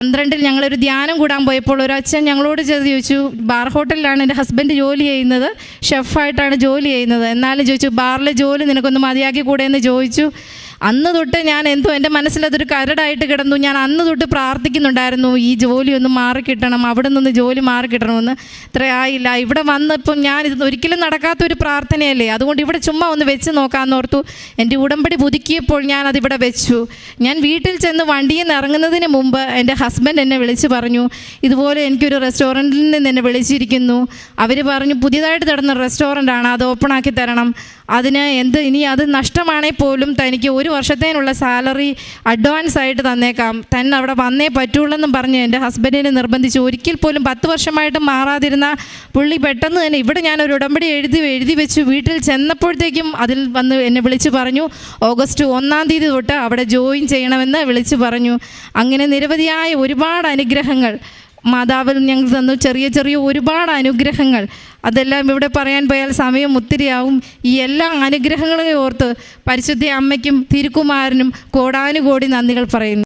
12 ഞങ്ങളൊരു ധ്യാനം കൂടാൻ പോയപ്പോൾ ഒരു അച്ഛൻ ഞങ്ങളോട് ചോദിച്ചു, ബാർ ഹോട്ടലിലാണ് എൻ്റെ ഹസ്ബൻഡ് ജോലി ചെയ്യുന്നത്, ഷെഫായിട്ടാണ് ജോലി ചെയ്യുന്നത്, എന്നാലും ചോദിച്ചു ബാറിലെ ജോലി നിനക്കൊന്ന് മതിയാക്കി കൂടെ എന്ന് ചോദിച്ചു. അന്ന് തൊട്ട് ഞാൻ എൻ്റെ മനസ്സിലതൊരു കരടായിട്ട് കിടന്നു. ഞാൻ അന്ന് തൊട്ട് പ്രാർത്ഥിക്കുന്നുണ്ടായിരുന്നു, ഈ ജോലി ഒന്ന് മാറിക്കിട്ടണം, അവിടെ നിന്ന് ജോലി മാറിക്കിട്ടണമെന്ന്. ഇത്രയായില്ല, ഇവിടെ വന്നപ്പം ഇത് ഒരിക്കലും നടക്കാത്തൊരു പ്രാർത്ഥനയല്ലേ, അതുകൊണ്ട് ഇവിടെ ചുമ്മാ ഒന്ന് വെച്ച് നോക്കാമെന്നോർത്തു. എൻ്റെ ഉടമ്പടി പുതുക്കിയപ്പോൾ ഞാനതിവിടെ വെച്ചു. ഞാൻ വീട്ടിൽ ചെന്ന് വണ്ടിയിൽ നിന്ന് ഇറങ്ങുന്നതിന് മുമ്പ് എൻ്റെ ഹസ്ബൻഡ് എന്നെ വിളിച്ച് പറഞ്ഞു, ഇതുപോലെ എനിക്കൊരു റെസ്റ്റോറൻറ്റിൽ നിന്ന് എന്നെ വിളിച്ചിരിക്കുന്നു. അവർ പറഞ്ഞു പുതിയതായിട്ട് തുടങ്ങുന്ന റെസ്റ്റോറൻ്റാണ്, അത് ഓപ്പണാക്കി തരണം, അതിന് ഇനി അത് നഷ്ടമാണെങ്കിൽ പോലും തനിക്ക് 1 വർഷത്തേനുള്ള സാലറി അഡ്വാൻസ് ആയിട്ട് തന്നേക്കാം, തന്നെ അവിടെ വന്നേ പറ്റുള്ളെന്നും പറഞ്ഞ് എൻ്റെ ഹസ്ബൻഡിനെ നിർബന്ധിച്ചു. ഒരിക്കൽ പോലും 10 വർഷമായിട്ട് മാറാതിരുന്ന പുള്ളി പെട്ടെന്ന് തന്നെ ഇവിടെ ഞാനൊരു ഉടമ്പടി എഴുതി വെച്ചു. വീട്ടിൽ ചെന്നപ്പോഴത്തേക്കും അതിൽ വന്ന് എന്നെ വിളിച്ച് പറഞ്ഞു ഓഗസ്റ്റ് 1-ാം തീയതി തൊട്ട് അവിടെ ജോയിൻ ചെയ്യണമെന്ന് വിളിച്ച് പറഞ്ഞു. അങ്ങനെ നിരവധിയായ ഒരുപാട് അനുഗ്രഹങ്ങൾ മാതാവിൽ ഞങ്ങൾ തന്നു, ചെറിയ ചെറിയ ഒരുപാട് അനുഗ്രഹങ്ങൾ. അതെല്ലാം ഇവിടെ പറയാൻ പോയാൽ സമയം ഒത്തിരിയാവും. ഈ എല്ലാ അനുഗ്രഹങ്ങളെ ഓർത്ത് പരിശുദ്ധ അമ്മയ്ക്കും തിരുക്കുമാരനും കോടാനുകോടി നന്ദികൾ പറയുന്നു.